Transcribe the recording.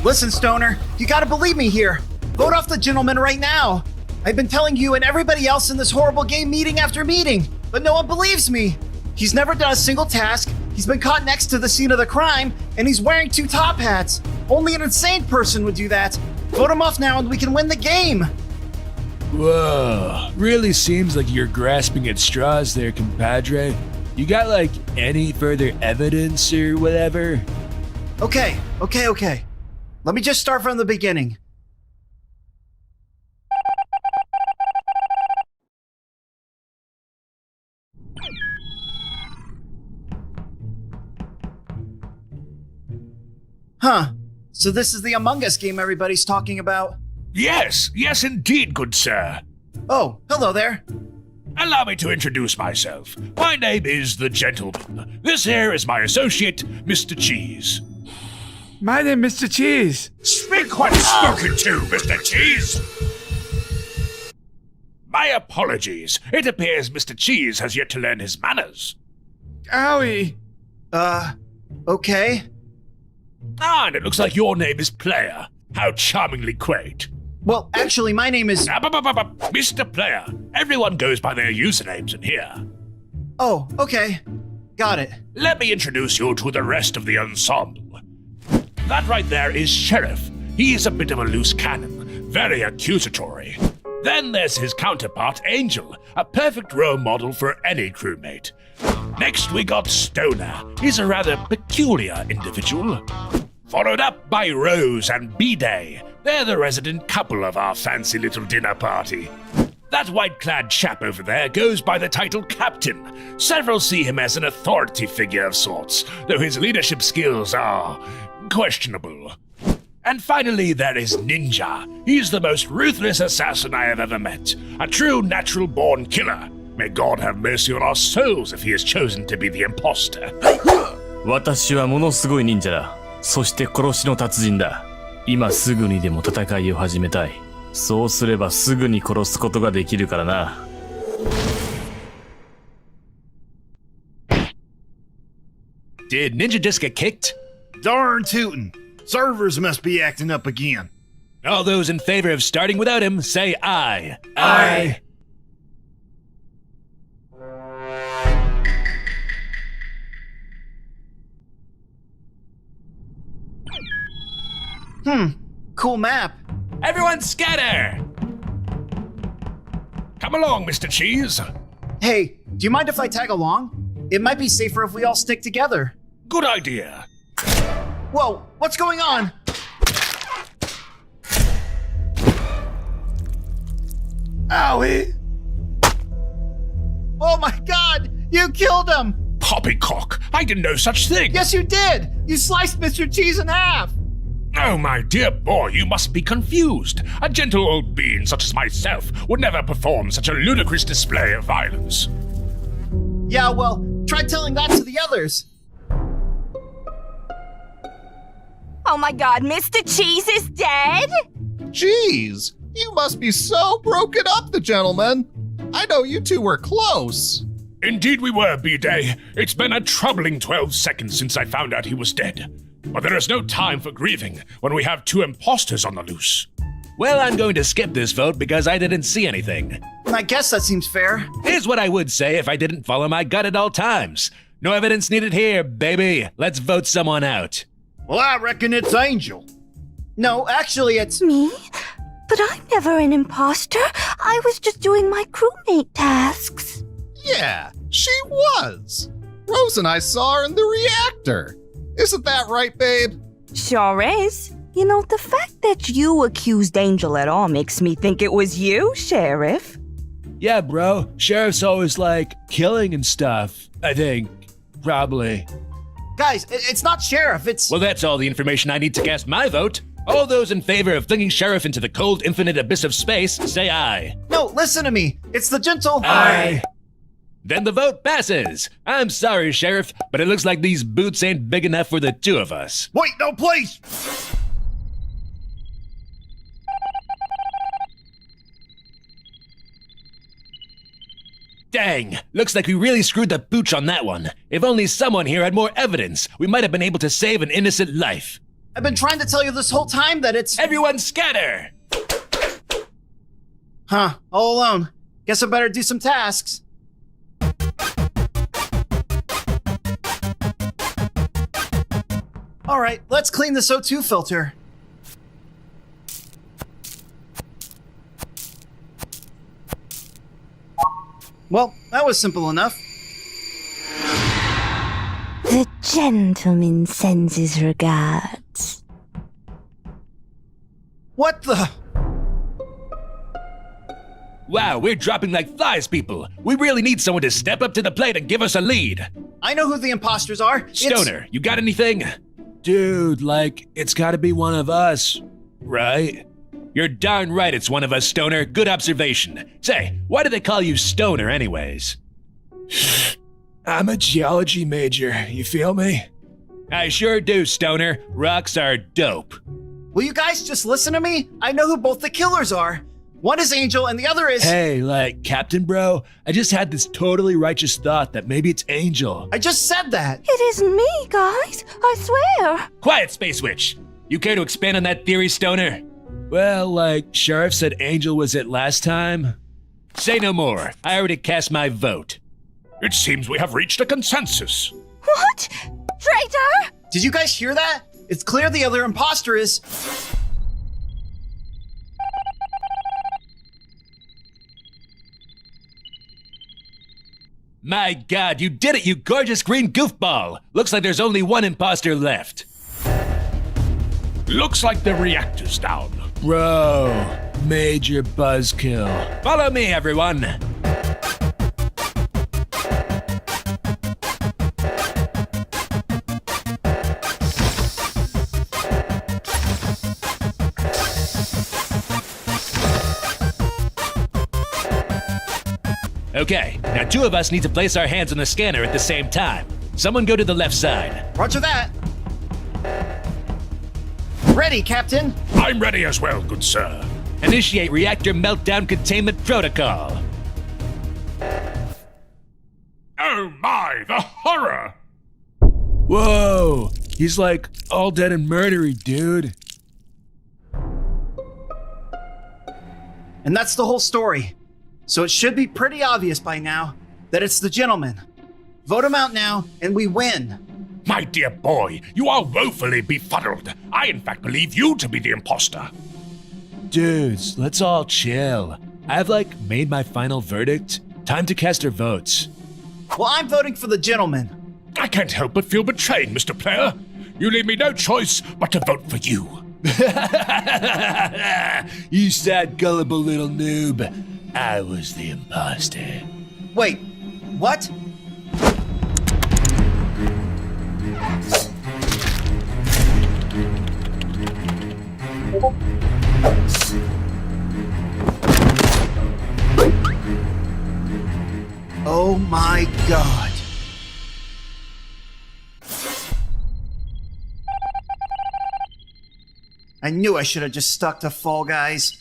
Listen, Stoner, you gotta believe me here. Vote off the gentleman right now. I've been telling you and everybody else in this horrible game meeting after meeting, but no one believes me. He's never done a single task, he's been caught next to the scene of the crime, and he's wearing 2 top hats. Only an insane person would do that. Vote him off now and we can win the game. Whoa, really seems like you're grasping at straws there, compadre. You got, like, any further evidence or whatever? Okay. Let me just start from the beginning. Huh. So this is the Among Us game everybody's talking about? Yes indeed, good sir. Oh, hello there. Allow me to introduce myself. My name is the Gentleman. This here is my associate, Mr. Cheese. My name is Mr. Cheese. Speak when spoken to, Mr. Cheese! My apologies. It appears Mr. Cheese has yet to learn his manners. Owie. Okay. And it looks like your name is Player. How charmingly quaint. Well, actually, my name is... Mr. Player. Everyone goes by their usernames in here. Oh, okay. Got it. Let me introduce you to the rest of the ensemble. That right there is Sheriff. He's a bit of a loose cannon, very accusatory. Then there's his counterpart, Angel, a perfect role model for any crewmate. Next we got Stoner. He's a rather peculiar individual. Followed up by Rose and B-Day. They're the resident couple of our fancy little dinner party. That white-clad chap over there goes by the title Captain. Several see him as an authority figure of sorts, though his leadership skills are questionable. And finally, there is Ninja. He's the most ruthless assassin I have ever met. A true natural-born killer. May God have mercy on our souls if he has chosen to be the imposter. 私はものすごい忍者だ。そして殺しの達人だ。今すぐにでも戦いを始めたい。そうすればすぐに殺すことができるからな。Did Ninja just get kicked? Darn tootin'. Servers must be acting up again. All those in favor of starting without him, say aye. Aye. Cool map. Everyone scatter! Come along, Mr. Cheese. Hey, do you mind if I tag along? It might be safer if we all stick together. Good idea. Whoa, what's going on? Owie. Oh my god, you killed him! Poppycock, I didn't know such thing. Yes, you did! You sliced Mr. Cheese in half! Oh, my dear boy, you must be confused. A gentle old being such as myself would never perform such a ludicrous display of violence. Yeah, well, try telling that to the others. Oh my god, Mr. Cheese is dead? Jeez, you must be so broken up, the gentleman. I know you two were close. Indeed we were, B-Day. It's been a troubling 12 seconds since I found out he was dead. But there is no time for grieving when we have 2 imposters on the loose. Well, I'm going to skip this vote because I didn't see anything. I guess that seems fair. Here's what I would say if I didn't follow my gut at all times. No evidence needed here, baby. Let's vote someone out. Well, I reckon it's Angel. No, actually, it's... Me? But I'm never an imposter. I was just doing my crewmate tasks. Yeah, she was. Rose and I saw her in the reactor. Isn't that right, babe? Sure is. You know, the fact that you accused Angel at all makes me think it was you, Sheriff. Yeah, bro. Sheriff's always like killing and stuff. I think. Probably. Guys, it's not Sheriff, it's... Well, that's all the information I need to cast my vote. All those in favor of flinging Sheriff into the cold, infinite abyss of space, say aye. No, listen to me. It's the gentle... Aye. Then the vote passes. I'm sorry, Sheriff, but it looks like these boots ain't big enough for the 2 of us. Wait, no, please! Dang, looks like we really screwed the pooch on that one. If only someone here had more evidence, we might have been able to save an innocent life. I've been trying to tell you this whole time that it's... Everyone scatter! Huh, all alone. Guess I better do some tasks. Alright, let's clean this O2 filter. Well, that was simple enough. The gentleman sends his regards. What the... Wow, we're dropping like flies, people. We really need someone to step up to the plate and give us a lead. I know who the imposters are. It's- Stoner, you got anything? Dude, like, it's gotta be one of us, right? You're darn right it's one of us, Stoner. Good observation. Say, why do they call you Stoner anyways? I'm a geology major, you feel me? I sure do, Stoner. Rocks are dope. Will you guys just listen to me? I know who both the killers are. One is Angel and the other is... Hey, like, Captain Bro, I just had this totally righteous thought that maybe it's Angel. I just said that. It isn't me, guys. I swear. Quiet, Space Witch! You care to expand on that theory, Stoner? Well, like, Sheriff said Angel was it last time. Say no more. I already cast my vote. It seems we have reached a consensus. What? Traitor? Did you guys hear that? It's clear the other imposter is... My god, you did it, you gorgeous green goofball! Looks like there's only one imposter left. Looks like the reactor's down. Bro, major buzzkill. Follow me, everyone. Okay, now two of us need to place our hands on the scanner at the same time. Someone go to the left side. Roger that. Ready, Captain. I'm ready as well, good sir. Initiate reactor meltdown containment protocol. Oh my, the horror! Whoa, he's like all dead and murdery, dude. And that's the whole story. So it should be pretty obvious by now that it's the gentleman. Vote him out now, and we win. My dear boy, you are woefully befuddled. I in fact believe you to be the imposter. Dudes, let's all chill. I've like made my final verdict. Time to cast our votes. Well, I'm voting for the gentleman. I can't help but feel betrayed, Mr. Player. You leave me no choice but to vote for you. You sad, gullible little noob. I was the imposter. Wait, what? Oh my god. I knew I should have just stuck to Fall Guys.